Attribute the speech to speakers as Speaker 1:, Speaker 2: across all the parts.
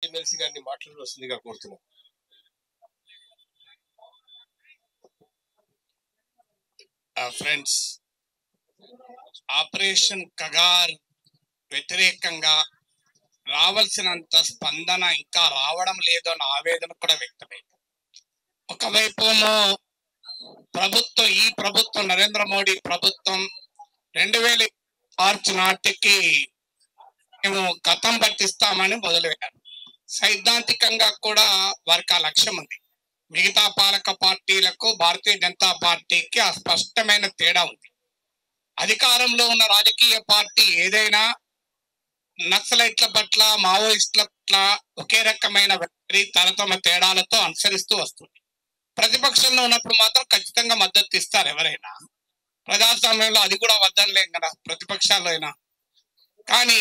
Speaker 1: MLC గారిని మాట్లాడవలసిందిగా కోరుతున్నాం. ఫ్రెండ్స్, ఆపరేషన్ కగార్ వ్యతిరేకంగా రావాల్సినంత స్పందన ఇంకా రావడం లేదో అన్న ఆవేదన కూడా వ్యక్తమైంది. ఒకవైపు ఈ ప్రభుత్వం నరేంద్ర మోడీ ప్రభుత్వం 2000 మార్చి నాటికి మేము గతం పట్టిస్తామని మొదలుపెట్టారు. సైద్ధాంతికంగా కూడా వారికి ఆ లక్ష్యం ఉంది. మిగతా పాలక పార్టీలకు భారతీయ జనతా పార్టీకి ఆ స్పష్టమైన తేడా ఉంది. అధికారంలో ఉన్న రాజకీయ పార్టీ ఏదైనా నక్సలైట్ల పట్ల, మావోయిస్టుల పట్ల ఒకే రకమైన తరతమ తేడాలతో అనుసరిస్తూ వస్తుంది. ప్రతిపక్షంలో ఉన్నప్పుడు మాత్రం ఖచ్చితంగా మద్దతు ఇస్తారు ఎవరైనా. ప్రజాస్వామ్యంలో అది కూడా వద్దనలేం కదా, ప్రతిపక్షాల్లో అయినా. కానీ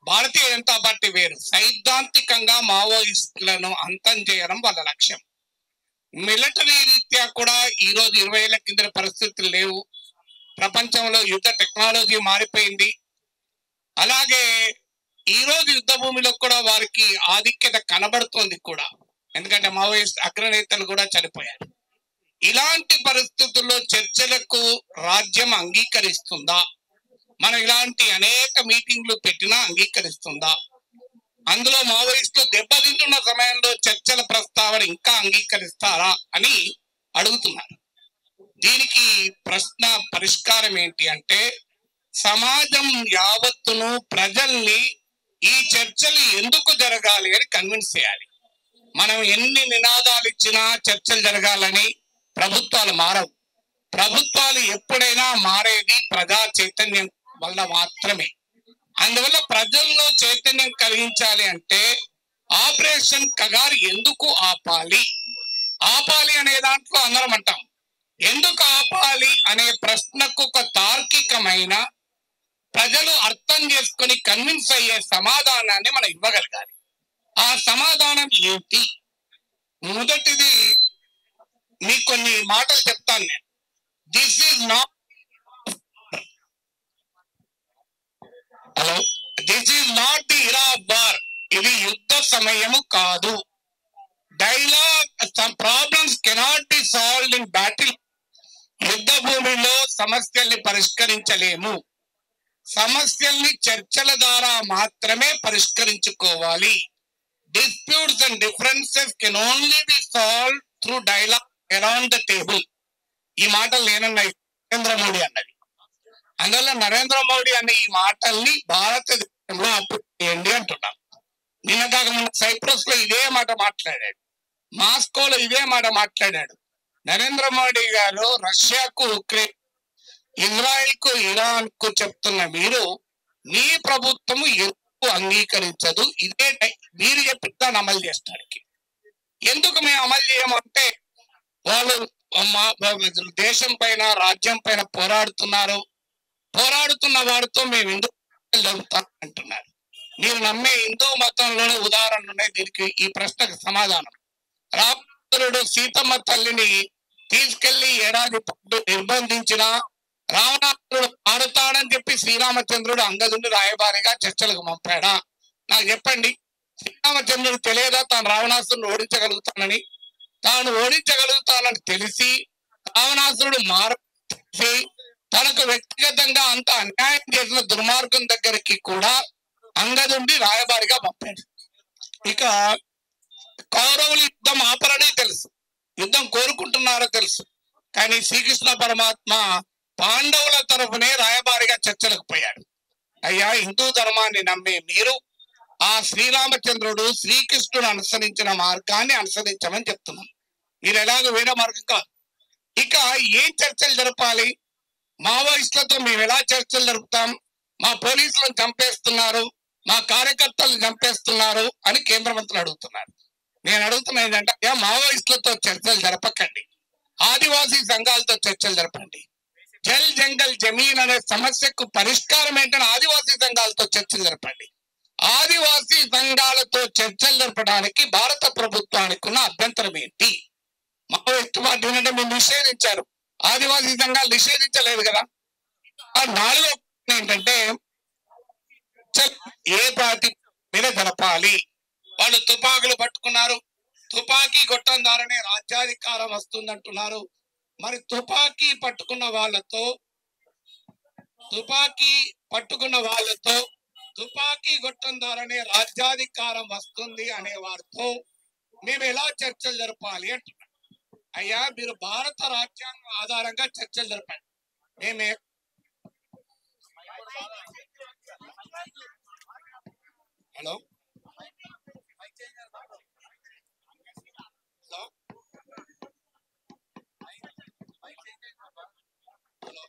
Speaker 1: భారతీయ జనతా పార్టీ వేరు. సైద్ధాంతికంగా మావోయిస్టులను అంతం చేయడం వాళ్ళ లక్ష్యం. మిలిటరీ రీత్యా కూడా ఈ రోజు 20 ఏళ్ల కింద పరిస్థితులు లేవు. ప్రపంచంలో యుద్ధ టెక్నాలజీ మారిపోయింది. అలాగే ఈ రోజు యుద్ధ భూమిలో కూడా వారికి ఆధిక్యత కనబడుతోంది కూడా. ఎందుకంటే మావోయిస్ట్ అగ్రనేతలు కూడా చనిపోయారు. ఇలాంటి పరిస్థితుల్లో చర్చలకు రాజ్యం అంగీకరిస్తుందా? మనం ఇలాంటి అనేక మీటింగ్లు పెట్టినా అంగీకరిస్తుందా? అందులో మావోయిస్టులు దెబ్బతింటున్న సమయంలో చర్చల ప్రస్తావన ఇంకా అంగీకరిస్తారా అని అడుగుతున్నారు. దీనికి ప్రశ్న పరిష్కారం ఏంటి అంటే, సమాజం యావత్తును, ప్రజల్ని ఈ చర్చలు ఎందుకు జరగాలి అని కన్విన్స్ చేయాలి. మనం ఎన్ని నినాదాలు ఇచ్చినా చర్చలు జరగాలని ప్రభుత్వాలు మారవు. ప్రభుత్వాలు ఎప్పుడైనా మారేది ప్రజా చైతన్యం వల్ల మాత్రమే. అందువల్ల ప్రజల్లో చైతన్యం కలిగించాలి అంటే ఆపరేషన్ కగార్ ఎందుకు ఆపాలి అనే దాంట్లో అందరం అంటాం. ఎందుకు ఆపాలి అనే ప్రశ్నకు ఒక తార్కికమైన, ప్రజలు అర్థం చేసుకుని కన్విన్స్ అయ్యే సమాధానాన్ని మనం ఇవ్వగలగాలి. ఆ సమాధానం ఏంటి? మొదటిది మీకు కొన్ని మాటలు చెప్తాను నేను. This is not the Ira of war. ఇది యుద్ధ సమయము కాదు. Dialogue, some problems cannot be solved in battle. యుద్ధ భూమిలో సమస్యల్ని పరిష్కరించలేము. సమస్యల్ని చర్చల ద్వారా మాత్రమే పరిష్కరించుకోవాలి. Disputes and differences can only be solved through dialogue around the table. ఈ మాటలు నేనన్నాయి, నరేంద్ర మోడీ అన్నది. అందువల్ల నరేంద్ర మోడీ అనే ఈ మాటల్ని భారతదేశంలో అప్లై చేయండి అంటున్నాం. నిన్న కాక మన సైప్రస్ లో ఇదే మాట మాట్లాడాడు, మాస్కోలో ఇదే మాట మాట్లాడాడు. నరేంద్ర మోడీ గారు రష్యాకు, ఉక్రెయిన్, ఇజ్రాయెల్ కు, ఇరాన్ కు చెప్తున్న మీరు, మీ ప్రభుత్వము ఎందుకు అంగీకరించదు? ఇదే మీరు చెప్పి దాన్ని అమలు చేస్తానికి. ఎందుకు మేము అమలు చేయమంటే, వాళ్ళు దేశం పైన, రాజ్యం పైన పోరాడుతున్న వాడితో మేము ఎందుకు జరుగుతాం అంటున్నారు. మీరు నమ్మే హిందూ మతంలోనే ఉదాహరణలు ఉన్నాయి దీనికి. ఈ ప్రశ్నకు సమాధానం, రావణాసురుడు సీతమ్మ తల్లిని తీసుకెళ్లి ఏడాది పాటు నిర్బంధించిన, రావణాసురుడు ఆడుతాడని చెప్పి శ్రీరామచంద్రుడు అంగదుని రాయబారిగా చర్చలకు పంపాడా? నాకు చెప్పండి. శ్రీరామచంద్రుడు తెలియదా తాను రావణాసురుడు ఓడించగలుగుతానని? తాను ఓడించగలుగుతానని తెలిసి రావణాసురుడు తెలిసి తనకు వ్యక్తిగతంగా అంత అన్యాయం చేసిన దుర్మార్గం దగ్గరికి కూడా అంగదుండి రాయబారిగా పంపాడు. ఇక కౌరవులు యుద్ధం ఆపరని తెలుసు, యుద్ధం కోరుకుంటున్నారో తెలుసు. కానీ శ్రీకృష్ణ పరమాత్మ పాండవుల తరఫునే రాయబారిగా చర్చలకు పోయాడు. అయ్యా, హిందూ ధర్మాన్ని నమ్మే మీరు ఆ శ్రీరామచంద్రుడు శ్రీకృష్ణుడు అనుసరించిన మార్గాన్ని అనుసరించమని చెప్తున్నాం. మీరు ఎలాగో వేరే మార్గం కాదు. ఇక ఏం చర్చలు జరపాలి? మావోయిస్టులతో మేము ఎలా చర్చలు జరుపుతాం? మా పోలీసులను చంపేస్తున్నారు, మా కార్యకర్తలను చంపేస్తున్నారు అని కేంద్ర మంత్రులు అడుగుతున్నారు. నేను అడుగుతున్నా ఏంటంటే, మావోయిస్టులతో చర్చలు జరపకండి, ఆదివాసీ సంఘాలతో చర్చలు జరపండి. జల్ జంగల్ జమీన్ అనే సమస్యకు పరిష్కారం ఏంటని ఆదివాసీ సంఘాలతో చర్చలు జరపండి. ఆదివాసీ సంఘాలతో చర్చలు జరపడానికి భారత ప్రభుత్వానికి ఉన్న అభ్యంతరం ఏంటి? మావోయిస్టు పార్టీ అంటే మీరు నిషేధించారు, ఆదివాసీ సంఘాలు నిషేధించలేదు కదా. నాలుగో ఏంటంటే, ఏ పార్టీ మీద జరపాలి? వాళ్ళు తుపాకులు పట్టుకున్నారు. తుపాకీ గొట్టం ద్వారానే రాజ్యాధికారం వస్తుందంటున్నారు. మరి తుపాకీ పట్టుకున్న వాళ్ళతో తుపాకీ గొట్టం ద్వారానే రాజ్యాధికారం వస్తుంది అనే వారితో మేము ఎలా చర్చలు జరపాలి అంటున్నాం. అయ్యా, మీరు భారత రాజ్యాంగం ఆధారంగా చర్చలు జరపండి. మేమే హలో హలో హలో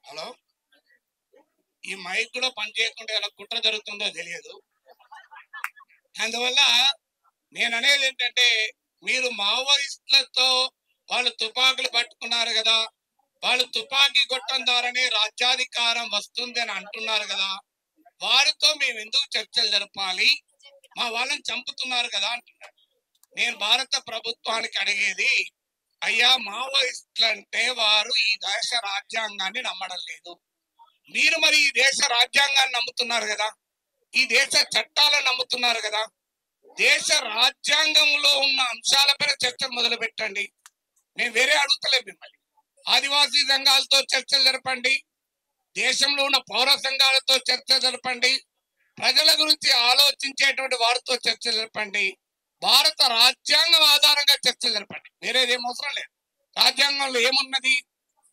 Speaker 1: హలో ఈ మైక్ కూడా పనిచేయకుండా ఎలా కుట్ర జరుగుతుందో తెలియదు. అందువల్ల నేను అనేది ఏంటంటే, మీరు మావోయిస్టులతో వాళ్ళు తుపాకులు పట్టుకున్నారు కదా, వాళ్ళు తుపాకీ గొట్టం ద్వారానే రాజ్యాధికారం వస్తుంది అని అంటున్నారు కదా, వారితో మేము ఎందుకు చర్చలు జరపాలి? మా వాళ్ళని చంపుతున్నారు కదా అంటున్నారు. నేను భారత ప్రభుత్వానికి అడిగేది, అయ్యా, మావోయిస్టులు అంటే వారు ఈ దేశ రాజ్యాంగాన్ని నమ్మడం లేదు. మీరు మరి ఈ దేశ రాజ్యాంగాన్ని నమ్ముతున్నారు కదా, ఈ దేశ చట్టాలను నమ్ముతున్నారు కదా, దేశ రాజ్యాంగంలో ఉన్న అంశాలపైన చర్చలు మొదలు పెట్టండి. నేను వేరే అడుగుతలే మిమ్మల్ని. ఆదివాసీ సంఘాలతో చర్చలు జరపండి, దేశంలో ఉన్న పౌర సంఘాలతో చర్చలు జరపండి, ప్రజల గురించి ఆలోచించేటువంటి వారితో చర్చలు జరపండి, భారత రాజ్యాంగం ఆధారంగా చర్చలు జరపండి. వేరేదేం అవసరం లేదు. రాజ్యాంగంలో ఏమున్నది?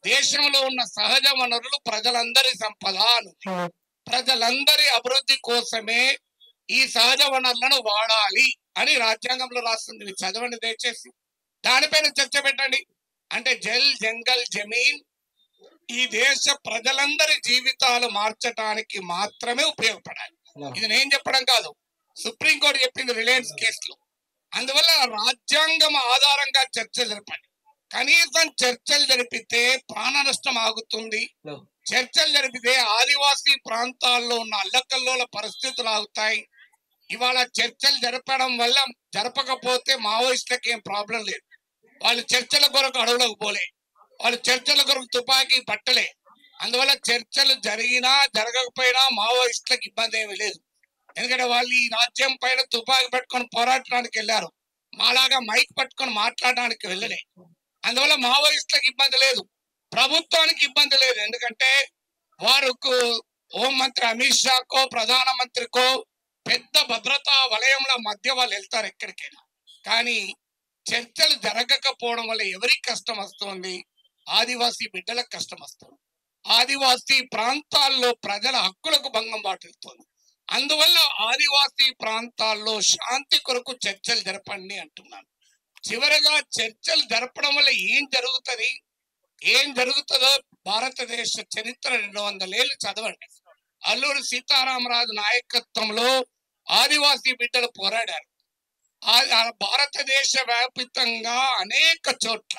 Speaker 1: దేశంలో ఉన్న సహజ వనరులు ప్రజలందరి సంపద, ప్రజలందరి అభివృద్ధి కోసమే ఈ సహజ వనరులను వాడాలి అని రాజ్యాంగంలో రాస్తుంది. మీరు చదవండి దయచేసి, దానిపైన చర్చ పెట్టండి. అంటే జల్ జంగల్ జమీన్ ఈ దేశ ప్రజలందరి జీవితాలు మార్చడానికి మాత్రమే ఉపయోగపడాలి. ఇది నేను చెప్పడం కాదు, సుప్రీంకోర్టు చెప్పింది రిలయన్స్ కేసులో. అందువల్ల రాజ్యాంగం ఆధారంగా చర్చలు జరపండి. కనీసం చర్చలు జరిపితే ప్రాణ నష్టం ఆగుతుంది. చర్చలు జరిపితే ఆదివాసీ ప్రాంతాల్లో ఉన్న అల్లకల్లోల పరిస్థితులు ఆగుతాయి. ఇవాళ చర్చలు జరపకపోతే మావోయిస్టులకు ఏం ప్రాబ్లం లేదు. వాళ్ళు చర్చల కొరకు అడవులకు పోలే, వాళ్ళు చర్చల కొరకు తుపాకీ పట్టలే. అందువల్ల చర్చలు జరిగినా జరగకపోయినా మావోయిస్టులకు ఇబ్బంది ఏమీ లేదు. ఎందుకంటే వాళ్ళు ఈ రాజ్యం పైన తుపాకీ పట్టుకొని పోరాడటానికి వెళ్ళారు, మాలాగా మైక్ పట్టుకొని మాట్లాడడానికి వెళ్ళలే. అందువల్ల మావోయిస్టులకు ఇబ్బంది లేదు, ప్రభుత్వానికి ఇబ్బంది లేదు. ఎందుకంటే వారికి హోంమంత్రి అమిత్ షాకో ప్రధానమంత్రికో పెద్ద భద్రతా వలయంలో మధ్య వాళ్ళు వెళ్తారు ఎక్కడికైనా. కానీ చర్చలు జరగకపోవడం వల్ల ఎవరికి కష్టం వస్తుంది? ఆదివాసీ బిడ్డలకు కష్టం వస్తుంది. ఆదివాసీ ప్రాంతాల్లో ప్రజల హక్కులకు భంగం వాటిల్లుతుంది. అందువల్ల ఆదివాసీ ప్రాంతాల్లో శాంతి కొరకు చర్చలు జరపండి అంటున్నాను. చివరగా చర్చలు జరపడం వల్ల ఏం జరుగుతుందో భారతదేశ చరిత్ర 200 ఏళ్ళు చదవండి. అల్లూరి సీతారామరాజు నాయకత్వంలో ఆదివాసీ బిడ్డలు పోరాడారు. భారతదేశ వ్యాపితంగా అనేక చోట్ల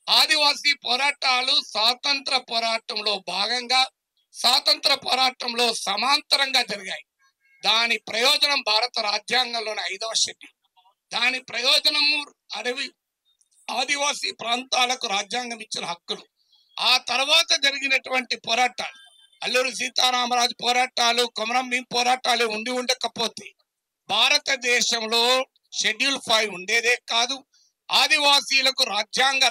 Speaker 1: ఆదివాసీ పోరాటాలు స్వాతంత్ర పోరాటంలో భాగంగా, స్వాతంత్ర పోరాటంలో సమాంతరంగా జరిగాయి. దాని ప్రయోజనం భారత రాజ్యాంగంలోని 5వ షెడ్యూల్. దాని ప్రయోజనము ఆదివాసీ ప్రాంతాలకు రాజ్యాంగం ఇచ్చిన హక్కులు. ఆ తర్వాత జరిగినటువంటి పోరాటాలు, అల్లూరి సీతారామరాజు పోరాటాలు, కొమరం భీం పోరాటాలు ఉండకపోతే భారతదేశంలో షెడ్యూల్ 5 ఉండేదే కాదు. ఆదివాసీలకు రాజ్యాంగ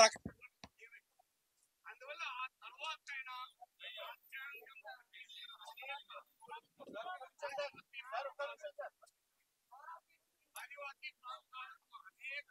Speaker 1: అందువల్ల ఆ తర్వాత ఆదివాసీ ప్రాంతాలకు అనేక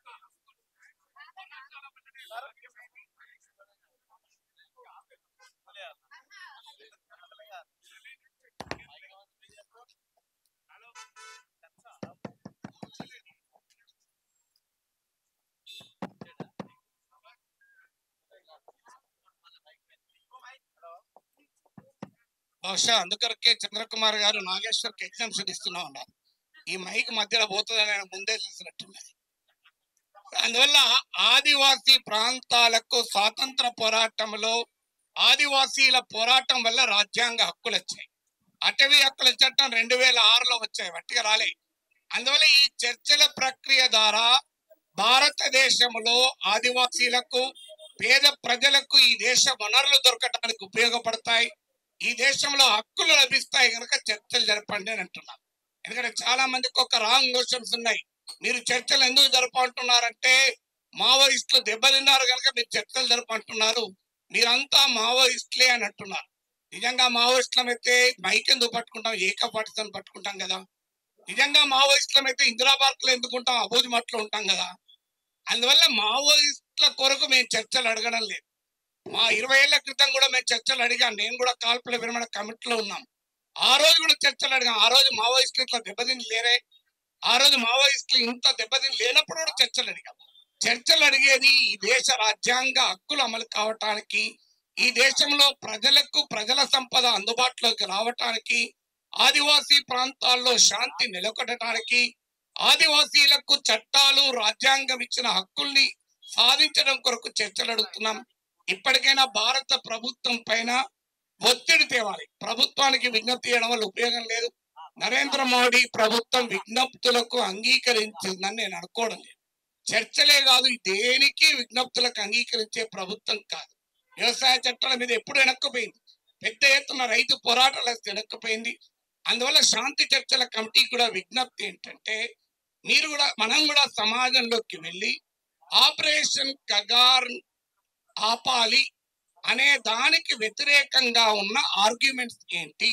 Speaker 1: బహుశా అందుకొరకే చంద్రకుమార్ గారు నాగేశ్వర్కి ఎగ్జామ్షన్ ఇస్తున్నా ఉన్నారు. ఈ మైక్ మధ్యలో పోతుందని ఆయన ముందే తెలిసినట్టున్నది. అందువల్ల ఆదివాసీ ప్రాంతాలకు స్వాతంత్ర పోరాటంలో ఆదివాసీల పోరాటం వల్ల రాజ్యాంగ హక్కులు వచ్చాయి. అటవీ హక్కుల చట్టం 2006లో వచ్చాయి, వట్టిగా రాలే. అందువల్ల ఈ చర్చల ప్రక్రియ ద్వారా భారతదేశంలో ఆదివాసీలకు, పేద ప్రజలకు ఈ దేశ వనరులు దొరకడానికి ఉపయోగపడతాయి, ఈ దేశంలో హక్కులు లభిస్తాయి కనుక చర్చలు జరపండి అని అంటున్నారు. ఎందుకంటే చాలా మందికి ఒక రాంగ్ నోషన్స్ ఉన్నాయి. మీరు చర్చలు ఎందుకు జరపంటున్నారంటే మావోయిస్టులు దెబ్బతిన్నారు కనుక మీరు చర్చలు జరపంటున్నారు, మీరంతా మావోయిస్టులే అని అంటున్నారు. నిజంగా మావోయిస్టులం అయితే మైక్ ఎందుకు పట్టుకుంటాం, ఏకపాటిని పట్టుకుంటాం కదా. నిజంగా మావోయిస్టులం అయితే ఇందిరాబాద్ లో ఎందుకుంటాం, అబోజ్ మట్లో ఉంటాం కదా. అందువల్ల మావోయిస్టుల కొరకు మేము చర్చలు అడగడం లేదు. మా 20 ఏళ్ల క్రితం కూడా మేము చర్చలు అడిగాం. నేను కూడా కాల్పుల విరమణ కమిటీలో ఉన్నాం. ఆ రోజు కూడా చర్చలు అడిగాం. ఆ రోజు మావోయిస్టులు ఇట్లా దెబ్బతిని లేరే, ఆ రోజు మావోయిస్టులు ఇంత దెబ్బతిని లేనప్పుడు కూడా చర్చలు అడిగాం. చర్చలు అడిగేది ఈ దేశ రాజ్యాంగ హక్కులు అమలు కావటానికి, ఈ దేశంలో ప్రజలకు ప్రజల సంపద అందుబాటులోకి రావటానికి, ఆదివాసీ ప్రాంతాల్లో శాంతి నెలకొనడానికి, ఆదివాసీలకు చట్టాలు రాజ్యాంగం ఇచ్చిన హక్కుల్ని సాధించడం కొరకు చర్చలు అడుగుతున్నాం. ఇప్పటికైనా భారత ప్రభుత్వం పైన ఒత్తిడి తేవాలి. ప్రభుత్వానికి విజ్ఞప్తి చేయడం వల్ల ఉపయోగం లేదు. నరేంద్ర మోడీ ప్రభుత్వం విజ్ఞప్తులకు అంగీకరించిందని నేను అనుకోవడం లేదు. చర్చలే కాదు, దేనికి విజ్ఞప్తులకు అంగీకరించే ప్రభుత్వం కాదు. వ్యవసాయ చట్టాల మీద ఎప్పుడు వెనక్కిపోయింది, పెద్ద ఎత్తున రైతు పోరాటాలు వెనక్కిపోయింది. అందువల్ల శాంతి చర్చల కమిటీ కూడా విజ్ఞప్తి ఏంటంటే, మీరు కూడా మనం కూడా సమాజంలోకి వెళ్ళి ఆపరేషన్ కగార్ ఆపాలి అనే దానికి వ్యతిరేకంగా ఉన్న ఆర్గ్యుమెంట్స్ ఏంటి,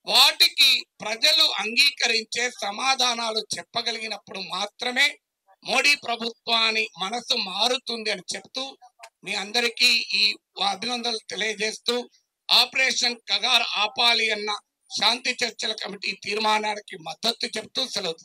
Speaker 1: వాటికి ప్రజలు అంగీకరించే సమాధానాలు చెప్పగలిగినప్పుడు మాత్రమే మోడీ ప్రభుత్వాన్ని మనసు మారుతుంది అని చెప్తూ మీ అందరికీ ఈ అభినందనలు తెలియజేస్తూ, ఆపరేషన్ కగార్ ఆపాలి అన్న శాంతి చర్చల కమిటీ తీర్మానానికి మద్దతు చెప్తూ సెలవు.